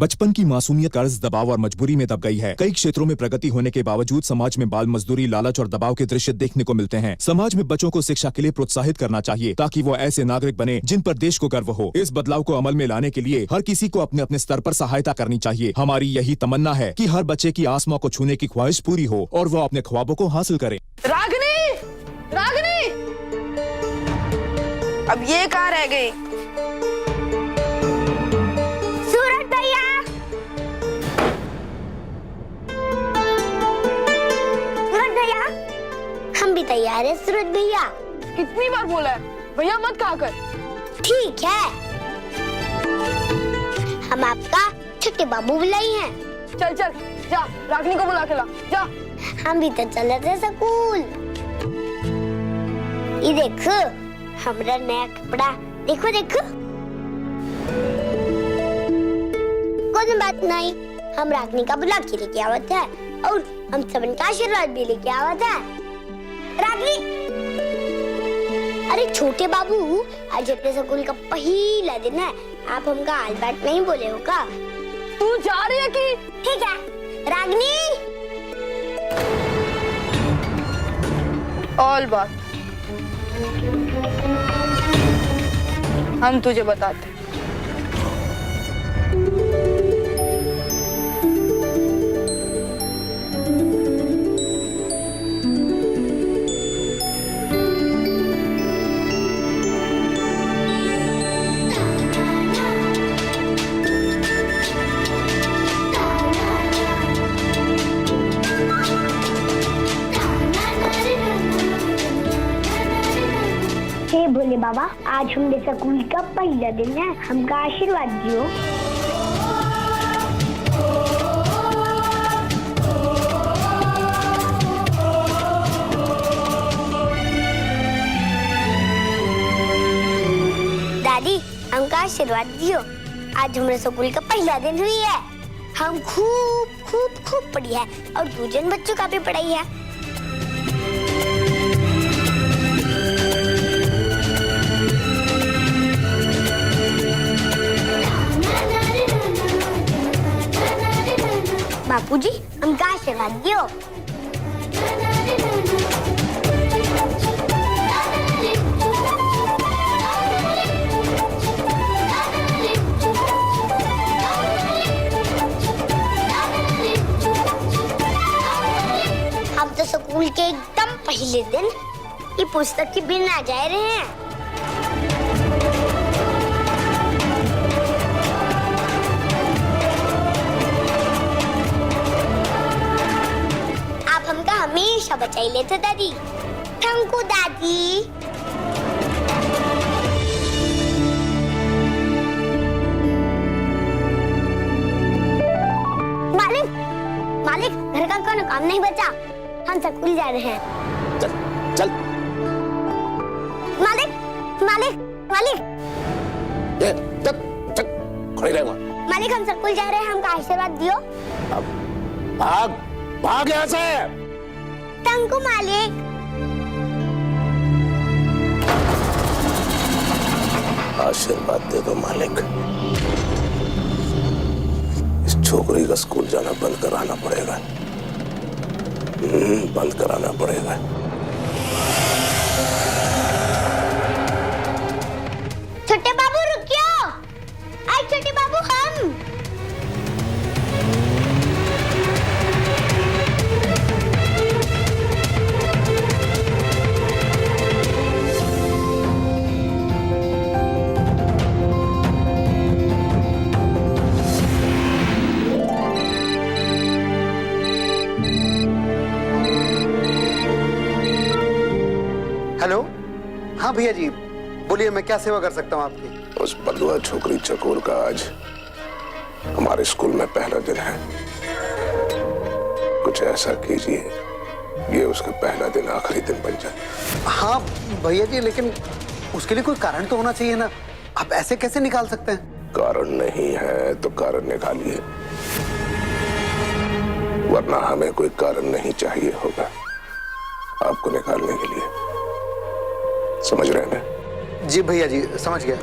बचपन की मासूमियत कर्ज, दबाव और मजबूरी में दब गई है। कई क्षेत्रों में प्रगति होने के बावजूद समाज में बाल मजदूरी, लालच और दबाव के दृश्य देखने को मिलते हैं। समाज में बच्चों को शिक्षा के लिए प्रोत्साहित करना चाहिए ताकि वो ऐसे नागरिक बने जिन पर देश को गर्व हो। इस बदलाव को अमल में लाने के लिए हर किसी को अपने अपने स्तर पर सहायता करनी चाहिए। हमारी यही तमन्ना है कि हर बच्चे की आसमां को छूने की ख्वाहिश पूरी हो और वो अपने ख्वाबों को हासिल करे। रागिनी, रागिनी, अब ये कहाँ रह गई? सूरज भैया, सूरज भैया, हम भी तैयार हैं सूरज भैया। कितनी बार बोला है भैया मत कहा कर। ठीक है, हम आपका छोटे बाबू बुलाई हैं। चल चल जा, रागिनी को बुला के ला जा। हम भी तो चले थे स्कूल। ये देखो हमारा नया कपड़ा, देखो देखो। कोई बात नहीं, हम रागिनी का बुला के लेके आवत है और हम सबन का आशीर्वाद भी लेके आवत है। रागिनी, अरे छोटे बाबू, आज अपने स्कूल का पहला दिन है, आप हमका आज बात नहीं बोले हो का? तू जा रही है कि? ठीक है रागिनी। ऑल बात हम तुझे बताते। हे भोले बाबा, आज हमने स्कूल का पहला दिन है, हमका आशीर्वाद दियो। दादी, हमका आशीर्वाद दियो। आज हमारे स्कूल का पहला दिन हुई है। हम खूब खूब खूब पढ़ी है और दूसरे बच्चों का भी पढ़ाई है। बापूजी, हमका आशीर्वाद दियो। हम तो स्कूल के एकदम पहले दिन ये पुस्तक के बिना जा रहे हैं। हमका हमेशा बचाई लेते दादी। थैंक यू दादी। मालिक, मालिक, घर का कोई काम नहीं बचा, हम स्कूल जा रहे हैं। चल चल। मालिक, मालिक, मालिक, चल चल, खड़ी रह। मालिक, हम स्कूल जा रहे हैं, हमका आशीर्वाद दियो। अब भाग भाग यहाँ से। थैंक यू मालिक। आशीर्वाद दे दो मालिक। इस छोकरी का स्कूल जाना बंद कराना पड़ेगा। बंद कराना पड़ेगा। छोटे बाबू रुकियो। आई छोटे बाबू, हम हेलो। हाँ भैया जी, बोलिए, मैं क्या सेवा कर सकता हूँ आपकी? उस बलुआ छोकरी चकोर का आज हमारे स्कूल में पहला दिन है। कुछ ऐसा कीजिए ये उसका पहला दिन आखिरी दिन बन जाए। हाँ भैया जी, लेकिन उसके लिए कोई कारण तो होना चाहिए ना। आप ऐसे कैसे निकाल सकते हैं? कारण नहीं है तो कारण निकालिए, वरना हमें कोई कारण नहीं चाहिए होगा आपको निकालने के लिए। समझ रहे हैं ना? जी भैया जी, समझ गया।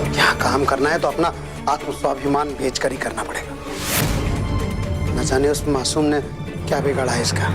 क्या काम करना है तो अपना आत्मस्वाभिमान बेचकर ही करना पड़ेगा। न जाने उस मासूम ने क्या बिगाड़ा है इसका।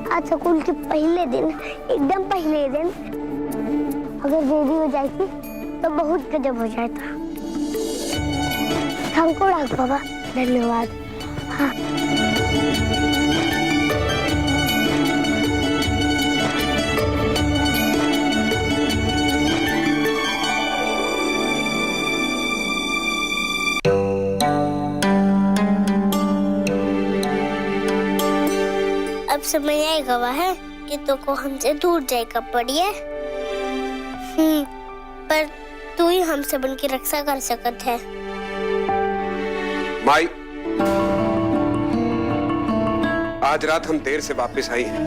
आज स्कूल के पहले दिन, एकदम पहले दिन अगर देरी हो जाती तो बहुत गजब हो जाता। थैंक यू राज बाबा, धन्यवाद। हाँ। अब समय आएगा वह है कि तो को हमसे दूर जाएगा पड़िए। पर तू ही हम सबन की रक्षा कर सकत है। माई, आज रात हम देर से वापस आई हैं।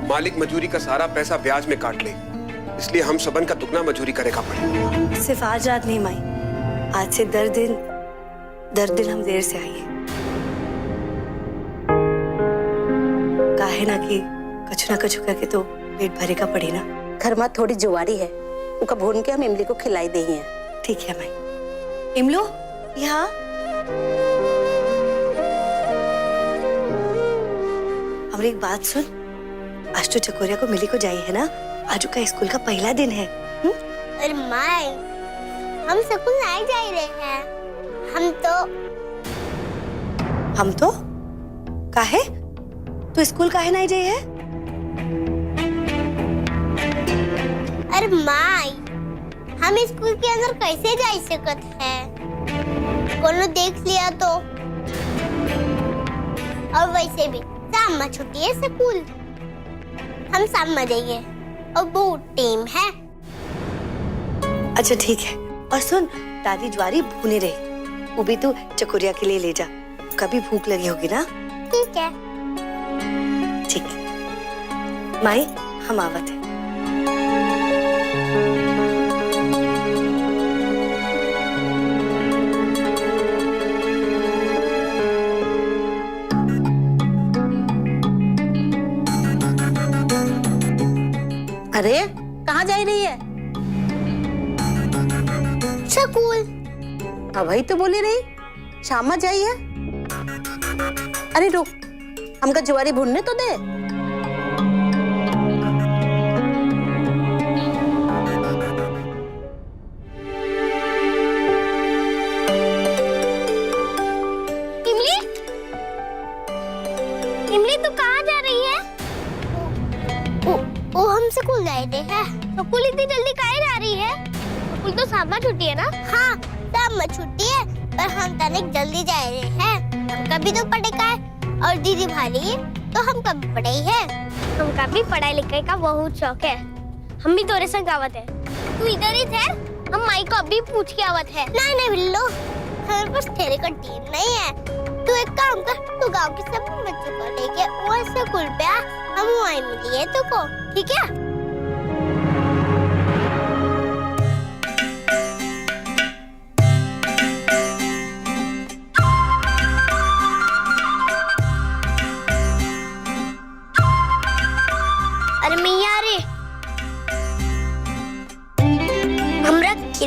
मालिक मजूरी का सारा पैसा ब्याज में काट ले, इसलिए हम सबन का दुगना मजूरी करेगा पड़े। सिर्फ आज रात नहीं माई, आज से दर दिन हम देर से आई हैं। काहे ना कि कछु ना कछु करके तो पेट भरेगा पड़ी ना। घर में थोड़ी जुआरी है, उनका भून के हम इमली को खिलाई दे ही हैं। ठीक है माई। इमलो यहाँ हमारी एक बात सुन, आज तो चकोरिया को मिली को जाई है ना, आज का स्कूल का पहला दिन है। अरे माई, हम स्कूल नहीं जा रहे हैं। हम तो काहे? तो स्कूल काहे नहीं जाई है? अरे माई, हम स्कूल के अंदर कैसे जा सकत है? कोनो देख लिया तो। और वैसे भी शाम में छुट्टी है स्कूल, हम शाम में जाइए और बहुत टीम है। अच्छा ठीक है। और सुन, दादी ज्वारी भूने रही, वो भी तू चकोरिया के लिए ले जा, कभी भूख लगी होगी ना। ठीक है। ठीक है माई, हम आवत है। अरे कहाँ जा रही है? स्कूल। अब वही तो बोली रही, शाम में जाइए। अरे रुक, हमका जुआरी भूनने तो दे। इमली, इमली तू कहाँ जा रही है? वो हम स्कूल जा रहे हैं। स्कूल इतनी जल्दी काहे जा रही है? स्कूल तो शाम में छुट्टी है ना? हाँ, शाम में छुट्टी है, पर हम तनिक जल्दी जा रहे हैं। हम कभी तो पढ़े का है और दीदी भाई तो हम कभी पढ़े ही है। हमका भी पढ़ाई लिखाई का बहुत शौक है। हम भी तोरे संग आवत है। तू इधर ही थे, हम माई को अभी पूछ के आवत है। नहीं नहीं बिल्लो, हमारे पास तेरे का टीम नहीं है। तू एक काम कर, तू गांव के सब बच्चों को लेके वो स्कूल पे आ, हम वहीं मिलिए तुमको, ठीक है?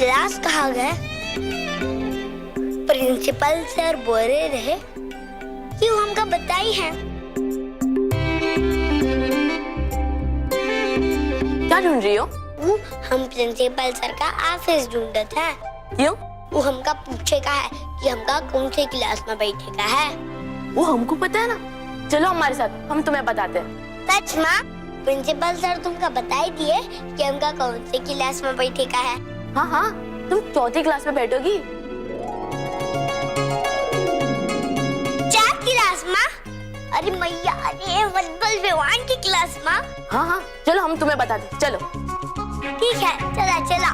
गिलास कहाँ गए? प्रिंसिपल सर बोले रहे कि वो हमका बताई है। क्या ढूंढ रही हो? वो हम प्रिंसिपल सर का ऑफिस ढूंढते थे। क्यों? वो हमका पूछेगा है कि हमका कौन से क्लास में बैठेगा है। वो हमको पता है ना। चलो हमारे साथ, हम तुम्हें बताते हैं। सच माँ? प्रिंसिपल सर तुमका बताई दिए कि हमका कौन से क्लास में बैठेगा है। हाँ हाँ, तुम 4th क्लास में बैठोगी। क्लास माँ? अरे मैया, अरे वल्लभ विवान की क्लास माँ। हाँ हाँ, चलो हम तुम्हें बताते, चलो। ठीक है, चला चला।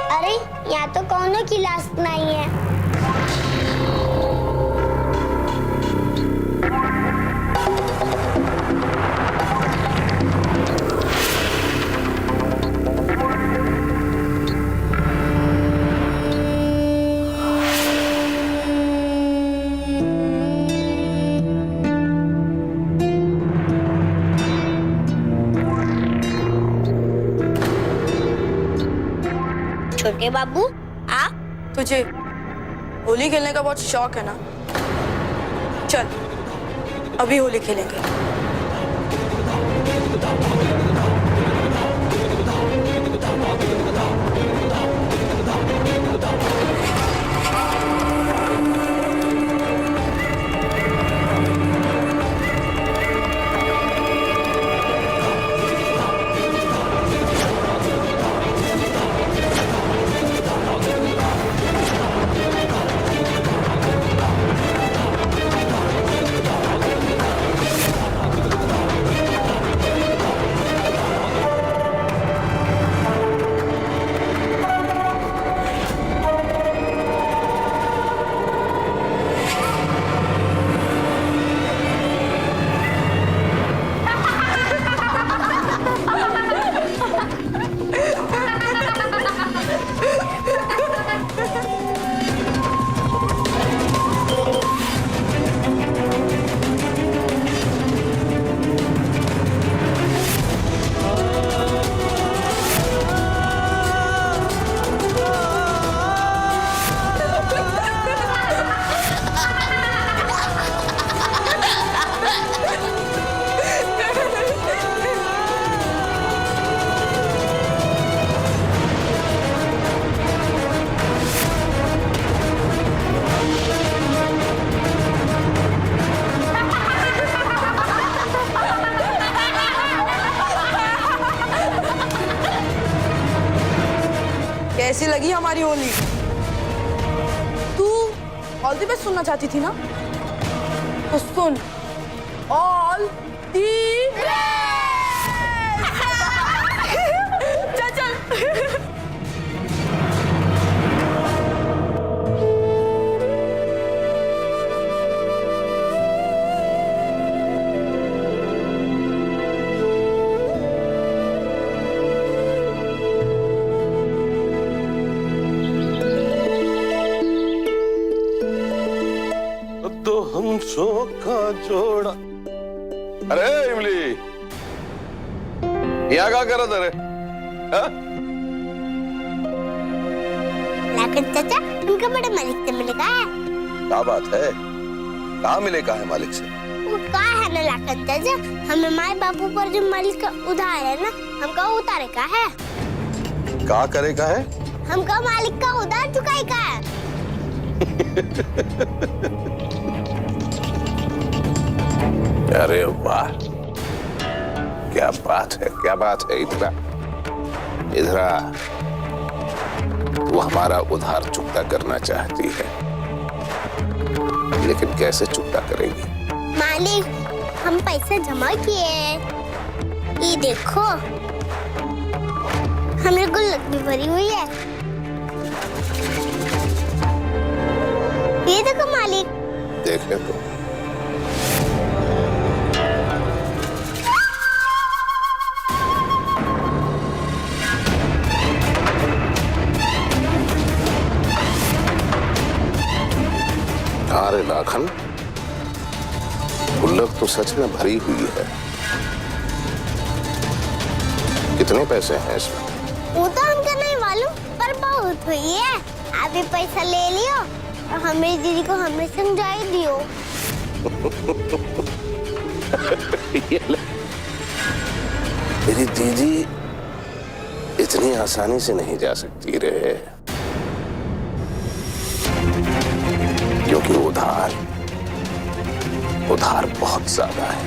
अरे यहाँ तो कौनो क्लास नहीं है। छोटे बाबू, आप? तुझे होली खेलने का बहुत शौक है ना? चल, अभी होली खेलेंगे। कैसी लगी हमारी होली? तू ऑल द बेस्ट सुनना चाहती थी ना? तो सुन, ऑल दी चल चल। तो हम सो का जोड़ा। अरे इमली, यहाँ क्या कर रहा रे? लाखन चाचा, उनका बड़ा मालिक से मिलेगा है। क्या बात है? कहाँ मिलेगा है मालिक से? वो कहा है ना लाखन चाचा, हमें माए बाबू पर जो मालिक का उधार है ना, हमका उतारे का है। क्या करेगा है? हमका मालिक का उधार चुकाएगा है। अरे वाह, क्या बात है, क्या बात है। इधर आ, वो हमारा उधार चुकता करना चाहती है, लेकिन कैसे चुकता करेगी? मालिक, हम पैसे जमा किए हैं, ये देखो, हमें गुल्लक भी भरी हुई है। ये देखो मालिक। देखे तो सच में भरी हुई है। कितने पैसे हैं इसमें? वो तो हमको नहीं मालूम, पर बहुत हुई है। आप भी पैसा ले लियो और हमारी दीदी को हमें समझाई दियो। मेरी दीदी इतनी आसानी से नहीं जा सकती रे, क्योंकि उधार बहुत ज्यादा है।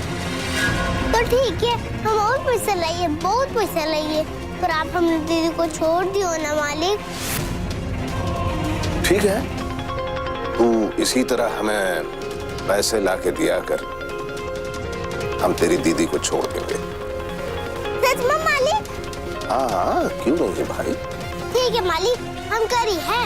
तो ठीक है, हम और पैसा लाइए, बहुत पैसा लाइए, पर आप हमारी दीदी को छोड़ दियो ना मालिक। ठीक है, तू इसी तरह हमें पैसे लाके दिया कर, हम तेरी दीदी को छोड़ देंगे। सच में मालिक? हाँ, क्यों नहीं भाई। ठीक है मालिक, हम करी है।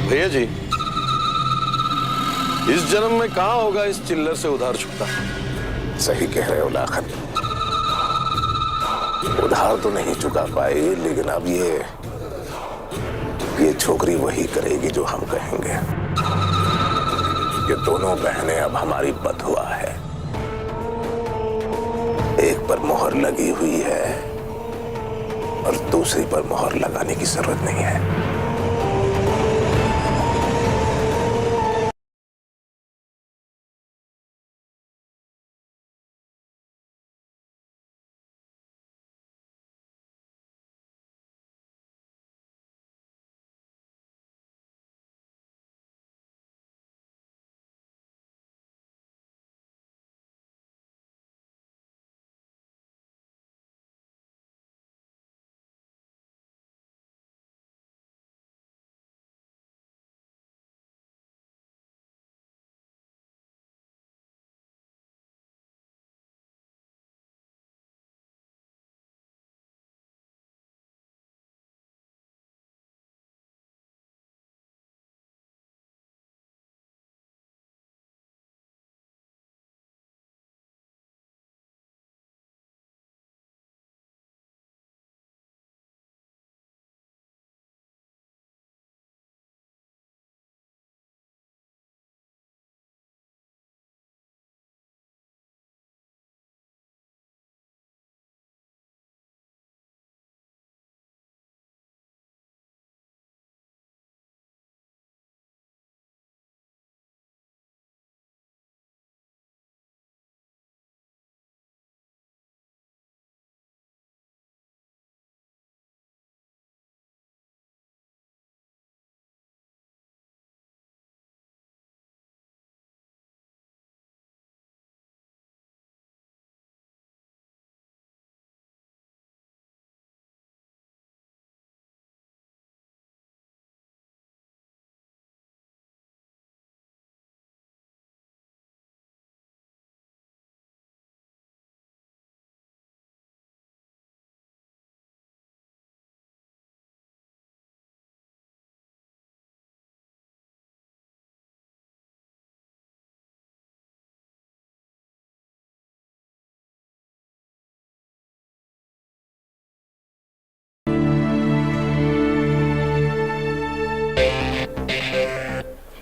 भैया जी, इस जन्म में कहाँ होगा इस चिल्लर से उधार चुकता। सही कह रहे हो लाखन, उधार तो नहीं चुका पाए, लेकिन अब ये छोकरी वही करेगी जो हम कहेंगे। ये दोनों बहनें अब हमारी बधुआ है, एक पर मोहर लगी हुई है और दूसरी पर मोहर लगाने की जरूरत नहीं है।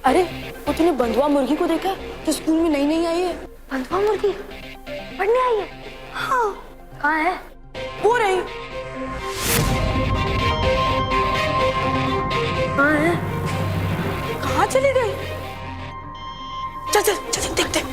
अरे वो तूने बंधुआ मुर्गी को देखा जो स्कूल में नई नई आई है? बंधुआ मुर्गी पढ़ने आई है? हाँ। कहाँ है? वो रही। कहाँ है? कहाँ चली गई? चल चल चल देखते चल।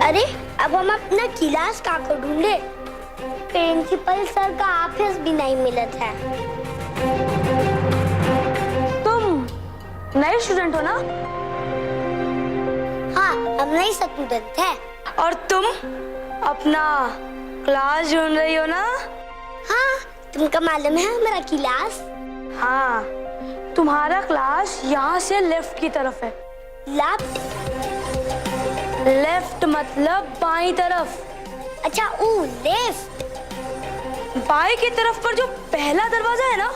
अरे अब हम अपना क्लास कहाँ को ढूंढे? प्रिंसिपल सर का ऑफिस भी नहीं मिलत है। तुम नए स्टूडेंट हो ना? हाँ, हम नए स्टूडेंट हैं। और तुम अपना क्लास ढूंढ रही हो ना? हाँ, तुमको मालूम है हमारा क्लास? हाँ, तुम्हारा क्लास यहाँ से लेफ्ट की तरफ है। लेफ्ट? लेफ्ट मतलब बाईं तरफ। अच्छा ओ लेफ्ट। बाएं की तरफ पर जो पहला दरवाजा है ना,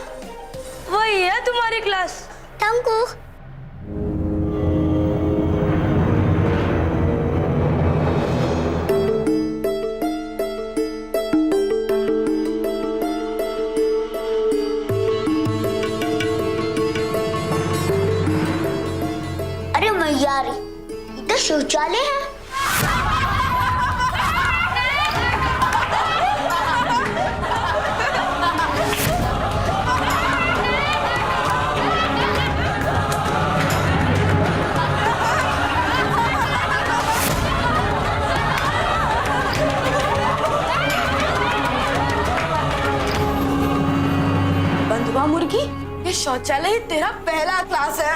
वही है तुम्हारी क्लास। तुमको अरे मैया रे, ये तो शौचालय है। बंधुआ मुर्गी, ये शौचालय ही तेरा पहला क्लास है।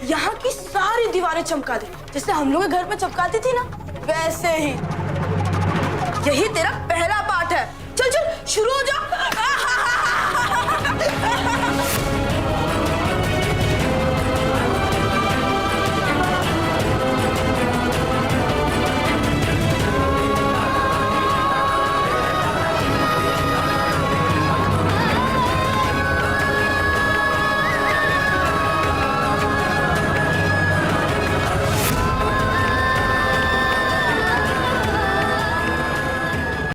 यहाँ की सारी दीवारें चमका दे, जैसे हम लोग घर पे चमकाती थी ना, वैसे ही। यही तेरा पहला पाठ है।